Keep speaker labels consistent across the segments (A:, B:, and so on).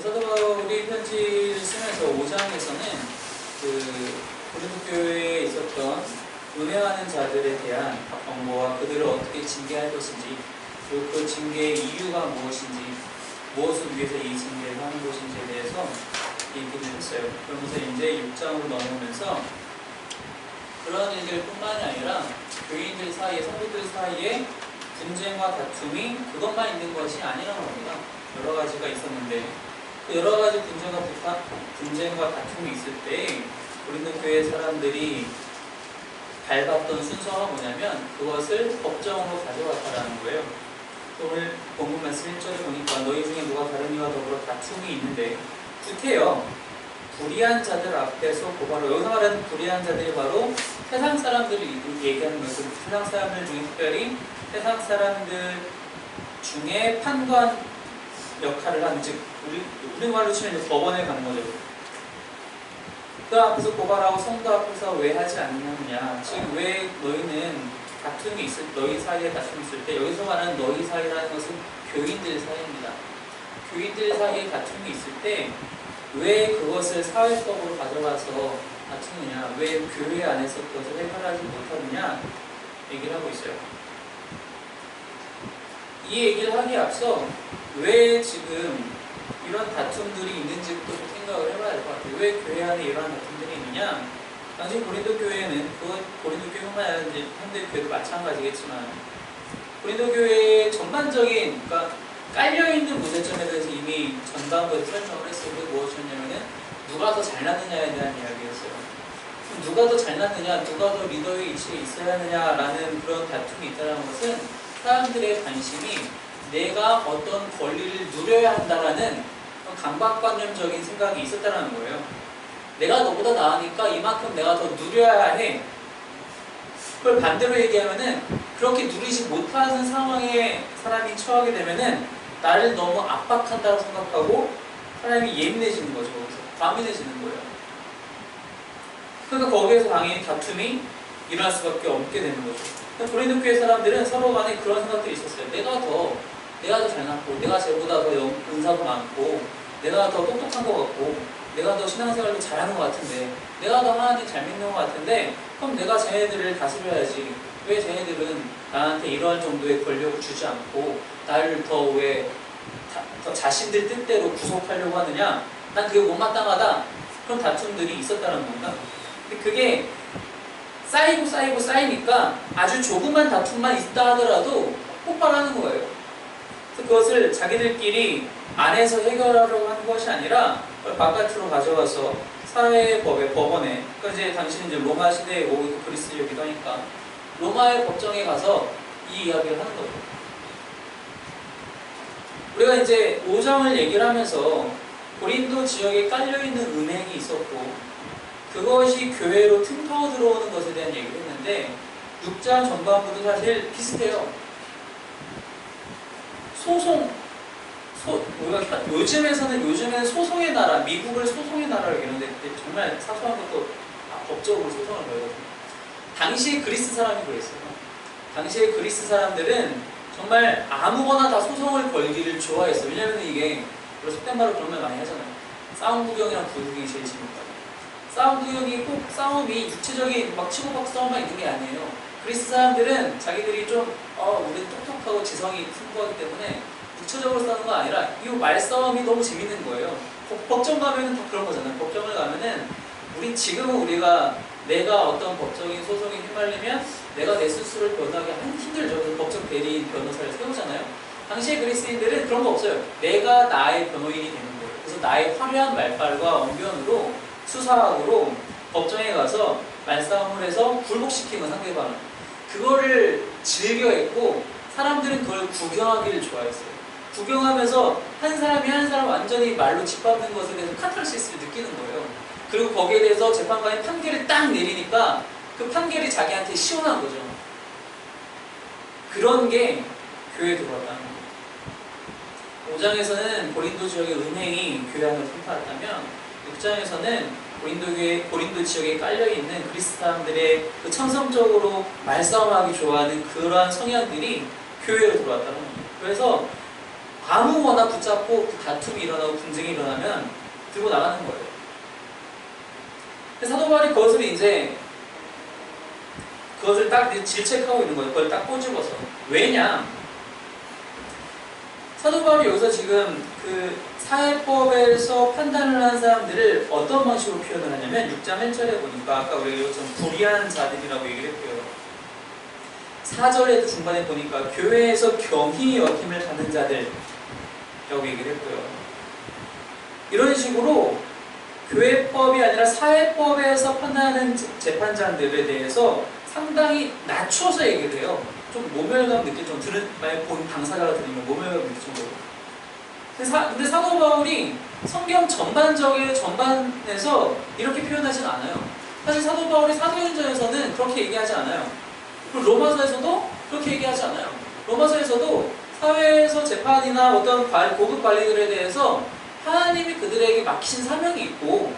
A: 사도 바울이 편지를 쓰면서 5장에서는 고린도 교회에 있었던 음해하는 자들에 대한 경고와 그들을 어떻게 징계할 것인지, 그리고 그 징계의 이유가 무엇인지, 무엇을 위해서 이 징계를 하는 것인지에 대해서 얘기를 했어요. 그러면서 이제 6장으로 넘어오면서 그런 일들 뿐만이 아니라 교인들 사이에, 성도들 사이에 분쟁과 다툼이 그것만 있는 것이 아니라는 겁니다. 여러 가지가 있었는데 그 여러 가지 분쟁과 다툼이 있을 때 고린도 교회 사람들이 밟았던 순서가 뭐냐면 그것을 법정으로 가져왔다라는 거예요. 오늘 본문 말씀 1절에 보니까 너희 중에 누가 다른 이와 더불어 다툼이 있는데 구태여 불의한 자들 앞에서 고발하고, 여기서 말하는 불의한 자들이 바로 세상 사람들을 얘기하는 것은 세상 사람들 중에 특별히 세상 사람들 중에 판관 역할을 하는, 즉 우리말로 치면 법원에 가는 거죠. 그 앞에서 고발하고 성도 앞에서 왜 하지 않느냐, 즉 왜 너희는 다툼이 너희 사이에 다툼이 있을 때, 여기서 말하는 너희 사이라는 것은 교인들 사이입니다. 교인들 사이에 다툼이 있을 때 왜 그것을 사회법으로 가져가서 다투느냐, 왜 교회 안에서 그것을 해결하지 못하느냐 얘기를 하고 있어요. 이 얘기를 하기에 앞서 왜 지금 이런 다툼들이 있는지부터 좀 생각을 해봐야 될 것 같아요. 왜 교회 안에 이러한 다툼들이 있느냐. 당시 고린도 교회는, 고린도 교회뿐만 아니라 현대 교회도 마찬가지겠지만, 고린도 교회의 전반적인, 그러니까 깔려있는 문제점에 대해서 이미 전반부에 설명을 했어요. 그게 무엇이었냐면은 누가 더 잘났느냐에 대한 이야기였어요. 누가 더 잘났느냐, 누가 더 리더의 위치에 있어야 하느냐라는 그런 다툼이 있다는 것은 사람들의 관심이 내가 어떤 권리를 누려야 한다라는 강박관념적인 생각이 있었다는 거예요. 내가 너보다 나으니까 이만큼 내가 더 누려야 해. 그걸 반대로 얘기하면은 그렇게 누리지 못하는 상황에 사람이 처하게 되면은 나를 너무 압박한다고 생각하고 사람이 예민해지는 거죠. 과민해지는 거예요. 그러니까 거기에서 당연히 다툼이 일어날 수밖에 없게 되는 거죠. 고린도 교회 사람들은 서로 간에 그런 생각들이 있었어요. 내가 더 잘났고, 내가 쟤보다 더 은사도 많고, 내가 더 똑똑한 것 같고, 내가 더 신앙생활도 잘하는 것 같은데, 내가 더 하나님 잘 믿는 것 같은데, 그럼 내가 쟤네들을 다스려야지. 왜 쟤네들은 나한테 이러한 정도의 권력을 주지 않고 나를 더 자신들 뜻대로 구속하려고 하느냐? 난 그게 못마땅하다. 그런 다툼들이 있었다는 겁니다. 근데 그게 쌓이니까 아주 조그만 다툼만 있다 하더라도 폭발하는 거예요. 그래서 그것을 자기들끼리 안에서 해결하려고 하는 것이 아니라 바깥으로 가져와서 사회법에, 법원에, 그러니까 이제 당신은 이제 로마 시대에 오고 그리스여기도 하니까 로마의 법정에 가서 이 이야기를 하는 거죠. 우리가 이제 5장을 얘기를 하면서 고린도 지역에 깔려있는 은행이 있었고 그것이 교회로 틈타워 들어오는 것에 대한 얘기를 했는데 6장 전반부도 사실 비슷해요. 우리가 요즘에는 소송의 나라, 미국을 소송의 나라로 얘기하는데 정말 사소한 것도 법적으로 소송을 걸거든요. 당시에 그리스 사람이 그랬어요. 당시에 그리스 사람들은 정말 아무거나 다 소송을 걸기를 좋아했어요. 왜냐면 이게 속된 말로 그런 말 많이 하잖아요. 싸움 구경이랑 부부경이 제일 재밌다. 싸움 구경이 꼭 싸움이 육체적인 막 치고받고 싸움만 있는 게 아니에요. 그리스 사람들은 자기들이 좀 우리는 똑똑하고 지성이 풍부하기 때문에 육체적으로 싸우는 거 아니라 이 말싸움이 너무 재밌는 거예요. 법정 가면은 다 그런 거잖아요. 법정을 가면은 지금은 내가 어떤 법적인 소송에 휘말리면 내가 내 스스로를 변호하기 힘들죠. 그래서 법적 대리인 변호사를 세우잖아요. 당시의 그리스인들은 그런 거 없어요. 내가 나의 변호인이 되는 거예요. 그래서 나의 화려한 말빨과 언변으로 수사학으로 법정에 가서 말싸움을 해서 굴복시키는 상대방을. 그거를 즐겨했고 사람들은 그걸 구경하기를 좋아했어요. 구경하면서 한 사람 완전히 말로 짓밟는 것에 대해서 카타르시스를 느끼는 거예요. 그리고 거기에 대해서 재판관이 판결을 딱 내리니까 그 판결이 자기한테 시원한 거죠. 그런 게 교회에 들어왔다는 거예요. 5장에서는 고린도 지역의 은행이 교회 안으로 틈타왔다면 6장에서는 고린도 지역에 깔려있는 그리스 사람들의 그 천성적으로 말싸움하기 좋아하는 그러한 성향들이 교회로 들어왔다는 겁니다. 그래서 아무거나 붙잡고 다툼이 일어나고 분쟁이 일어나면 들고 나가는 거예요. 사도 바울이 그것을 딱 질책하고 있는 거예요. 그걸 딱 꼬집어서. 왜냐? 사도 바울이 여기서 지금 그 사회법에서 판단을 한 사람들을 어떤 방식으로 표현을 하냐면 6장 1절에 보니까 아까 우리가 좀 불의한 자들이라고 얘기를 했고요. 4절에도 중간에 보니까 교회에서 경히 여김을 받는 자들이라고 얘기를 했고요. 이런 식으로 교회법이 아니라 사회법에서 판단하는 재판장들에 대해서 상당히 낮춰서 얘기를 해요. 좀 모멸감 느낄 정도, 만약 본 당사자가 들으면 모멸감 느낄 정도로. 근데 사도 바울이 성경 전반에서 이렇게 표현하진 않아요. 사실 사도 바울이 사도행전에서는 그렇게 얘기하지 않아요. 그리고 로마서에서도 그렇게 얘기하지 않아요. 로마서에서도 사회에서 재판이나 어떤 고급 관리들에 대해서 하나님이 그들에게 맡기신 사명이 있고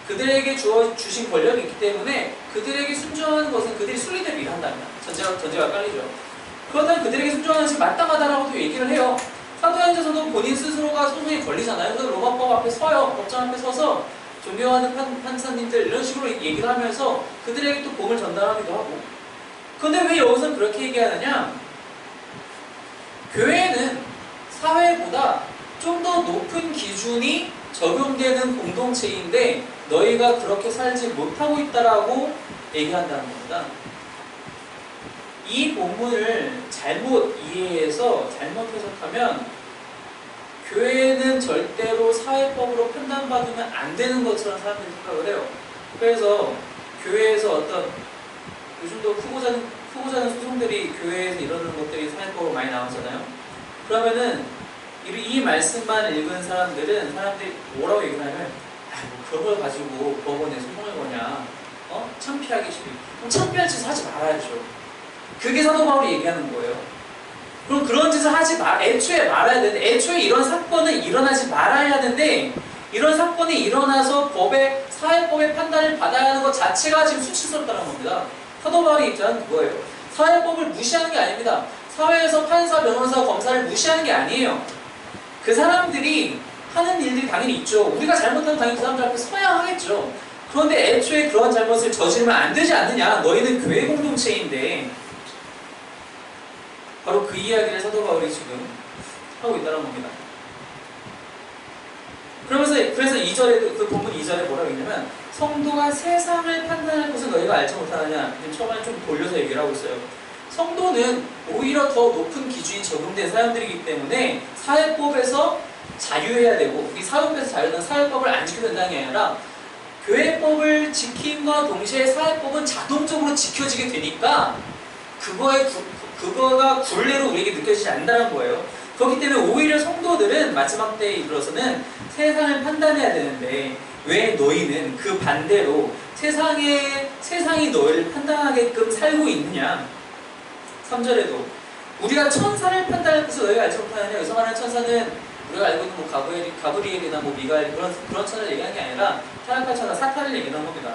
A: 그들에게 주신 권력이 있기 때문에 그들에게 순종하는 것은 그들이 순리대로 일한답니다. 전제가 깔리죠. 그렇다면 그들에게 순종하는 것이 마땅하다라고도 얘기를 해요. 사도행전에서도 본인 스스로가 소송에 걸리잖아요. 그래서 로마법 앞에 서요. 법정 앞에 서서 존경하는 판사님들 이런 식으로 얘기를 하면서 그들에게 또 복을 전달하기도 하고. 근데 왜 여기서 그렇게 얘기하느냐? 교회는 사회보다 좀 더 높은 기준이 적용되는 공동체인데 너희가 그렇게 살지 못하고 있다라고 얘기한다는 겁니다. 이 본문을 잘못 이해해서 잘못 해석하면 교회는 절대로 사회법으로 판단받으면 안 되는 것처럼 사람들이 생각을 해요. 그래서 교회에서 어떤 요즘도 크고 작은 소송들이 교회에서 이러는 것들이 사회법으로 많이 나오잖아요. 그러면은 이 말씀만 읽은 사람들이 뭐라고 얘기하냐면 뭐 그런 걸 가지고 법원에 소송을 거냐, 창피하기 싫으니 그럼 창피한 짓을 하지 말아야죠. 그게 사도 바울이 얘기하는 거예요. 그럼 그런 짓을 애초에 말아야 되는데, 애초에 이런 사건은 일어나지 말아야 하는데 이런 사건이 일어나서 사회법의 판단을 받아야 하는 것 자체가 지금 수치스럽다는 겁니다. 사도 바울의 입장은 그거예요. 사회법을 무시하는 게 아닙니다. 사회에서 판사, 변호사, 검사를 무시하는 게 아니에요. 그 사람들이 하는 일들이 당연히 있죠. 우리가 잘못하면 당연히 그 사람들 앞에 서야 하겠죠. 그런데 애초에 그런 잘못을 저지르면 안 되지 않느냐. 너희는 교회 공동체인데. 바로 그 이야기를 사도 바울이 지금 하고 있다는 겁니다. 그래서 2절에, 그 본문 2절에 뭐라고 했냐면 성도가 세상을 판단할 것을 너희가 알지 못하느냐. 처음에 좀 돌려서 얘기를 하고 있어요. 성도는 오히려 더 높은 기준이 적용된 사람들이기 때문에 사회법에서 자유해야 되고, 이 사회법에서 자유된 사회법을 안 지켜야 된다는 게 아니라 교회법을 지킴과 동시에 사회법은 자동적으로 지켜지게 되니까 그거가 굴레로 우리에게 느껴지지 않는다는 거예요. 그렇기 때문에 오히려 성도들은 마지막 때에 이르러서는 세상을 판단해야 되는데 왜 너희는 그 반대로 세상이 너희를 판단하게끔 살고 있느냐. 3절에도 우리가 천사를 판단할 것을 너희가 알지 못하느냐. 여기서 말하는 천사는 우리가 알고 있는 뭐 가브리엘이나 뭐 미가엘 그런 천사를 얘기하는 게 아니라 타락한 천사 사탄을 얘기하는 겁니다.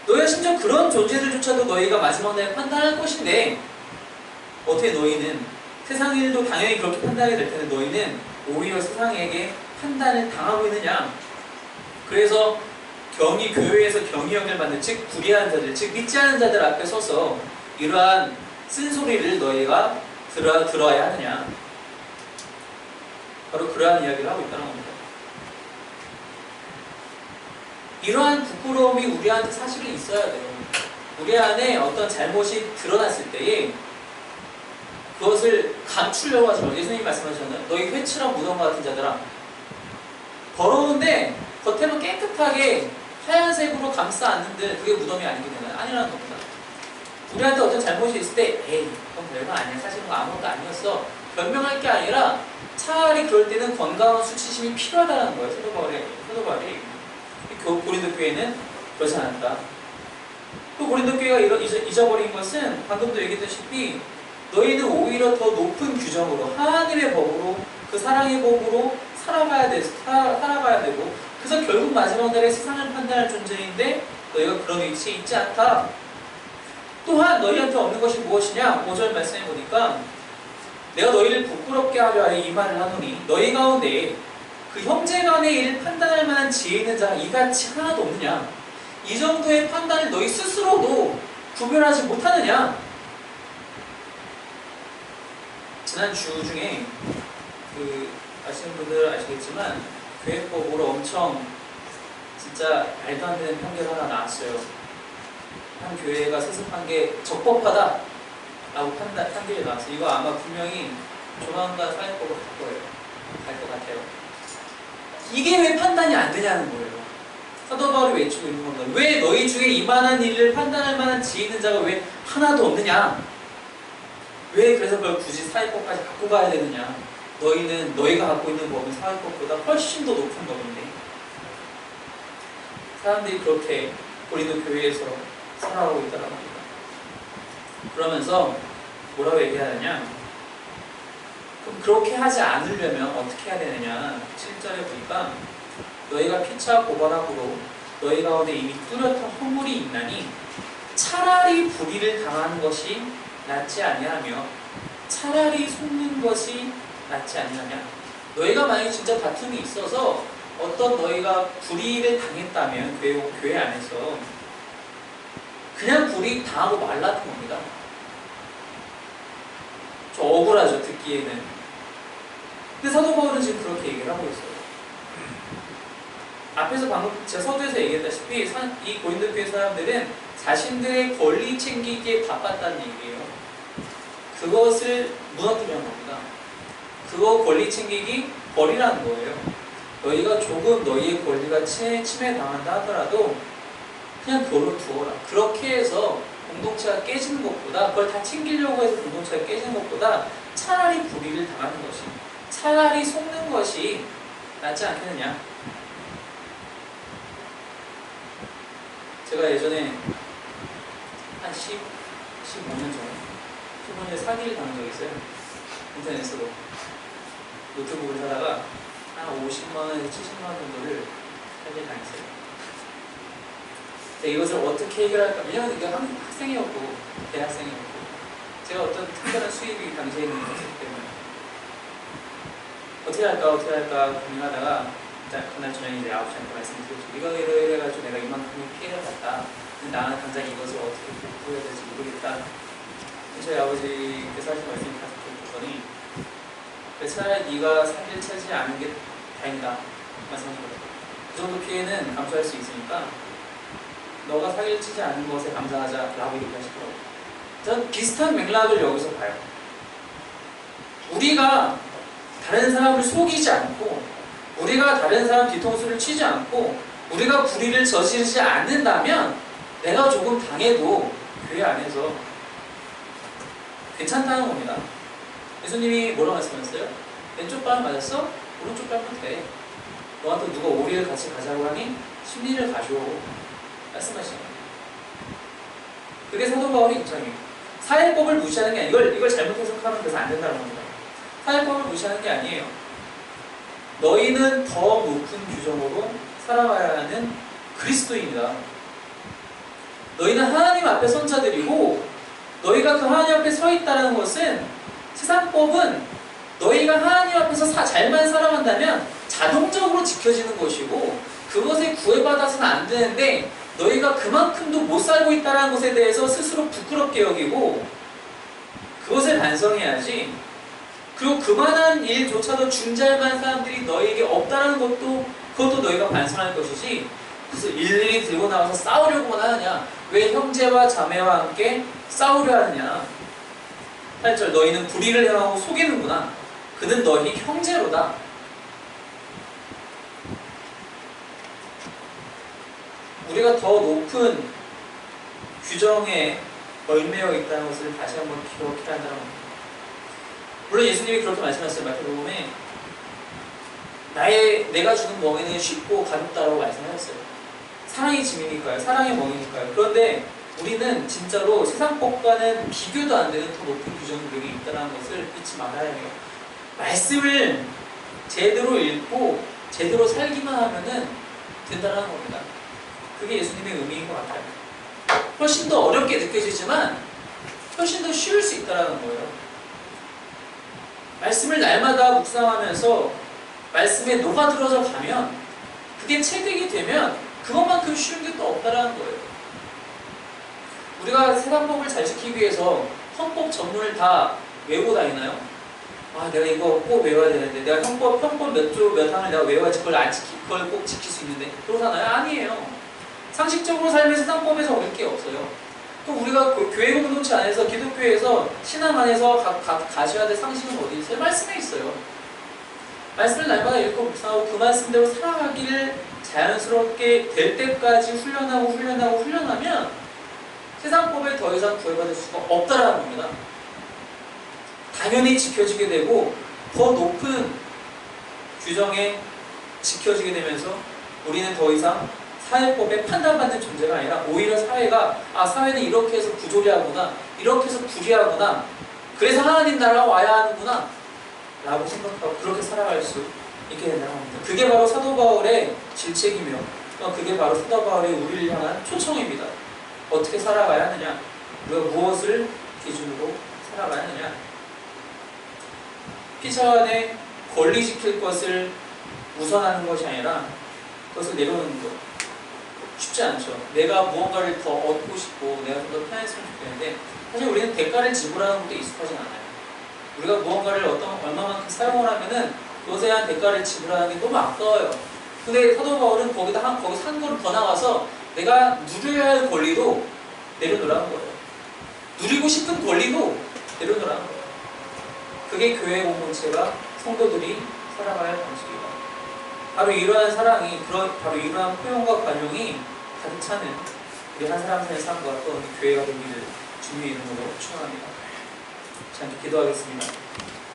A: 너희가 심지어 그런 존재들조차도 너희가 마지막 날에 판단할 것인데 어떻게 너희는 세상 일도 당연히 그렇게 판단하게 될 텐데 너희는 오히려 세상에게 판단을 당하고 있느냐. 그래서 교회에서 경위 여김을 받는 즉 불의한 자들, 즉 믿지 않은 자들 앞에 서서 이러한 쓴소리를 너희가 들어야 하느냐. 바로 그러한 이야기를 하고 있다는 겁니다. 이러한 부끄러움이 우리한테 사실은 있어야 돼요. 우리 안에 어떤 잘못이 드러났을 때에 그것을 감추려고 하지 말고, 예수님이 말씀하셨나요? 너희 회칠한 무덤과 같은 자들아, 더러운데 겉에는 깨끗하게 하얀색으로 감싸 안는데 그게 무덤이 아니게 되나요? 아니라는 겁니다. 우리한테 어떤 잘못이 있을 때 에이 그건 별거 아니야, 사실은 뭐 아무것도 아니었어 변명할 게 아니라 차라리 그럴 때는 건강한 수치심이 필요하다는 거예요. 사도 바울이 고린도 교회는 그렇지 않았다. 또 고린도 교회가 잊어버린 것은 방금도 얘기했다시피 너희는 오히려 더 높은 규정으로 하나님의 법으로 그 사랑의 법으로 살아가야 되고, 그래서 결국 마지막 날에 세상을 판단할 존재인데 너희가 그런 위치에 있지 않다. 또한 너희한테 없는 것이 무엇이냐? 5절 말씀해 보니까 내가 너희를 부끄럽게 하려 하여 이 말을 하노니 너희 가운데 그 형제 간의 일을 판단할 만한 지혜 있는 자가 이같이 하나도 없느냐? 이 정도의 판단을 너희 스스로도 구별하지 못하느냐? 지난 주 중에 아시는 분들 아시겠지만 교회법으로 엄청 진짜 말도 안 되는 판결 하나 나왔어요. 한 교회가 세습한 게 적법하다 라고 판결이 나왔어요. 이거 아마 분명히 조만간 사회법으로 갈 것 같아요. 이게 왜 판단이 안 되냐는 거예요. 사도 바울이 외치고 있는 겁니다. 왜 너희 중에 이만한 일을 판단할 만한 지혜 있는 자가 왜 하나도 없느냐? 왜 그래서 그걸 굳이 사회법까지 갖고 가야 되느냐? 너희는 너희가 갖고 있는 법은 사회법보다 훨씬 더 높은 법인데 사람들이 그렇게 고린도 교회에서 살아가고 있다는 겁니다. 그러면서 뭐라고 얘기하느냐? 그럼 그렇게 하지 않으려면 어떻게 해야 되느냐? 7절에 보니까 너희가 피차 고발함으로 너희 가운데 이미 뚜렷한 허물이 있나니 차라리 불의를 당하는 것이 낫지 아니하며 차라리 속는 것이 낫지 아니하냐. 너희가 만약에 진짜 다툼이 있어서 어떤 너희가 불의를 당했다면 교회 안에서 그냥 불의 당하고 말라는 겁니다. 좀 억울하죠, 듣기에는. 근데 사도 바울은 지금 그렇게 얘기를 하고 있어요. 앞에서 방금 제가 서두에서 얘기했다시피 이 고린도 교회 사람들은 자신들의 권리 챙기기에 바빴다는 얘기예요. 그것을 무너뜨리는 겁니다. 그거 권리 챙기기 버리라는 거예요. 너희가 조금 너희의 권리가 침해당한다 하더라도 그냥 그걸로 두어라. 그렇게 해서 공동체가 깨지는 것보다 그걸 다 챙기려고 해서 공동체가 깨지는 것보다 차라리 불의를 당하는 것이 차라리 속는 것이 낫지 않겠느냐. 제가 예전에 한 15년 전에 사기를 당한 적이 있어요. 인터넷으로 노트북을 사다가 한 50만원에서 70만원 정도를 사기를 당했어요. 이것을 어떻게 해결할까? 왜냐하면 이게 학생이었고 대학생이었고 제가 어떤 특별한 수입이 당시에는 없었기 때문에 어떻게 할까 고민하다가 그날 저녁에 이제 9시한테 말씀드렸죠. 이거 이래가지고 내가 이만큼의 피해를 봤다. 근데 나는 당장 이것을 어떻게 극복해야 될지 모르겠다. 저희 아버지께서 하신 말씀이 다 듣고더니 차라리 네가 사기를 차지 않은 게 다행이다 말씀하셨거든요. 그 정도 피해는 감수할 수 있으니까 너가 사기를 치지 않은 것에 감사하자라고 얘기하시더라고요. 전 비슷한 맥락을 여기서 봐요. 우리가 다른 사람을 속이지 않고 우리가 다른 사람 뒤통수를 치지 않고 우리가 불의를 저지르지 않는다면 내가 조금 당해도 교회 안에서 괜찮다는 겁니다. 예수님이 뭐라고 말씀하셨어요? 왼쪽 발 맞았어? 오른쪽 발면 돼. 너한테 누가 오리를 같이 가자고 하니 심리를 가져. 말씀하시는 거예요. 그게 사도 바울의 입장이에요. 사회법을 무시하는 게 아니에요. 이걸 잘못 해석하면 그래서 안 된다는 겁니다. 사회법을 무시하는 게 아니에요. 너희는 더 높은 규정으로 살아가야 하는 그리스도인이다. 너희는 하나님 앞에 선 자들이고 너희가 그 하나님 앞에 서 있다는 것은 세상법은 너희가 하나님 앞에서 잘만 살아간다면 자동적으로 지켜지는 것이고 그것에 구애받아서는 안 되는데 너희가 그만큼도 못 살고 있다는 것에 대해서 스스로 부끄럽게 여기고 그것을 반성해야지. 그리고 그만한 일조차도 중재할 사람들이 너희에게 없다는 그것도 너희가 반성할 것이지 그래서 일일이 들고 나와서 싸우려고만 하느냐. 왜 형제와 자매와 함께 싸우려 하느냐. 8절 너희는 불의를 행하고 속이는구나. 그는 너희 형제로다. 우리가 더 높은 규정에 얽매여 있다는 것을 다시 한번 기억해야 한다는 겁니다. 물론 예수님이 그렇게 말씀하셨어요. 마태복음에 내가 주는 멍에는 쉽고 가볍다라고 말씀하셨어요. 사랑이 짐이니까요. 사랑의 멍이니까요. 그런데 우리는 진짜로 세상법과는 비교도 안 되는 더 높은 규정들이 있다는 것을 잊지 말아야 해요. 말씀을 제대로 읽고 제대로 살기만 하면은 된다는 겁니다. 그게 예수님의 의미인 것 같아요. 훨씬 더 어렵게 느껴지지만 훨씬 더 쉬울 수 있다는 거예요. 말씀을 날마다 묵상하면서 말씀에 녹아들어서 가면, 그게 체득이 되면 그것만큼 쉬운 게 또 없다라는 거예요. 우리가 세상법을 잘 지키기 위해서 헌법 전문을 다 외우고 다니나요? 아, 내가 이거 꼭 외워야 되는데, 내가 헌법 몇 조 몇 항을 내가 외워야지 그걸 꼭 지킬 수 있는데, 그러잖아요? 아니에요. 상식적으로 삶의 세상법에서 어릴 게 없어요. 또 우리가 교회 공동체 안에서, 기독교에서, 신앙 안에서 가셔야 될 상식은 어디 있어요? 말씀에 있어요. 말씀을 날마다 읽고 묵상하고 그 말씀대로 살아가기를 자연스럽게 될 때까지 훈련하면 세상법에 더 이상 구애받을 수가 없다라는 겁니다. 당연히 지켜지게 되고 더 높은 규정에 지켜지게 되면서 우리는 더 이상 사회법에 판단받는 존재가 아니라 오히려 사회는 이렇게 해서 부조리하구나, 이렇게 해서 불의하구나, 그래서 하나님 나라가 와야 하는구나 라고 생각하고 그렇게 살아갈 수 있게 된다고 합니다. 그게 바로 사도 바울의 질책이며, 그게 바로 사도 바울의 우리를 향한 초청입니다. 어떻게 살아가야 하느냐, 우리가 무엇을 기준으로 살아가야 하느냐. 피차 안에 권리 지킬 것을 우선하는 것이 아니라 그것을 내려놓는 것, 쉽지 않죠. 내가 무언가를 더 얻고 싶고 내가 좀 더 편했으면 좋겠는데, 사실 우리는 대가를 지불하는 것도 익숙하진 않아요. 우리가 무언가를 얼마만큼 사용을 하면은 그것에 대한 대가를 지불하는 게 너무 아까워요. 근데 사도 바울은 거기 산 거를 더 나가서 내가 누려야 할 권리도 내려놓으라는 거예요. 누리고 싶은 권리도 내려놓으라는 거예요. 그게 교회 공동체가, 성도들이 살아가야 할 방식이다. 바로 이러한 사랑이, 바로 이러한 포용과 관용이 가득 차는 우리 한 사람 사는 삶과 또 교회가 되기를 주님의 이름으로 축원합니다. 잠시 기도하겠습니다.